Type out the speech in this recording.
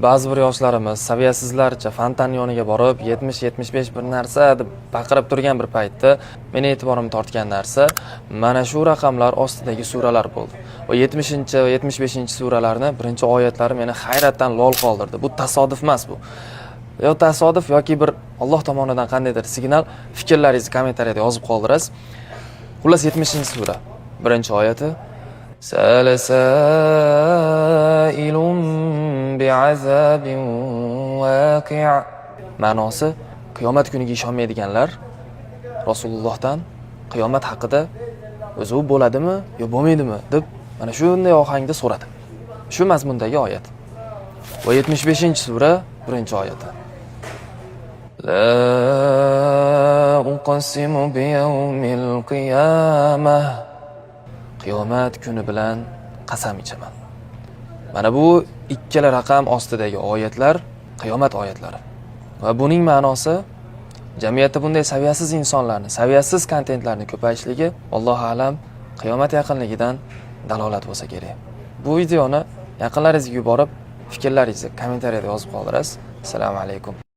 Ba'zi bir yoshlarimiz saviyasizlarcha fontan yoniga borib 70-75 bir narsa deb baqirib turgan bir paytda meni e'tiborimni tortgan narsa mana shu raqamlar ostidagi suralar bo'ldi. Va 70 va 75 suralarni birinchi oyatlari meni hayratdan lol qoldirdi. Bu tasodif emas bu. Yo tasodif yoki bir Alloh tomonidan qandaydir signal, fikrlaringizni kommentariyada yozib qoldirasiz. Xullas 70-sura, birinchi oyati Salasailun bi'azabin waqi'. Ma'nosi qiyomat kuniga ishonmaydiganlar Rasulullohdan qiyomat haqida o'zi u bo'ladimi yo bo'lmaydimi deb mana shunday ohangda so'radi. Shu mazmundagi oyat. Va 75-sura, birinchi oyati. La uqsimu biyawmil qiyamah. Qiyomat kuni bilan qasam ichaman. Mana bu ikkala raqam ostidagi oyatlar qiyomat oyatlari. Va buning ma'nosi jamiyatda bunday saviyasiz insonlarni, saviyasiz kontentlarni ko'payishligi Allohu a'lam qiyomat yaqinligidan dalolat bo'lsa kerak. Bu videoni yaqinlaringizga yuborib, fikrlaringizni kommentariyada yozib qoldirasiz. Assalomu alaykum.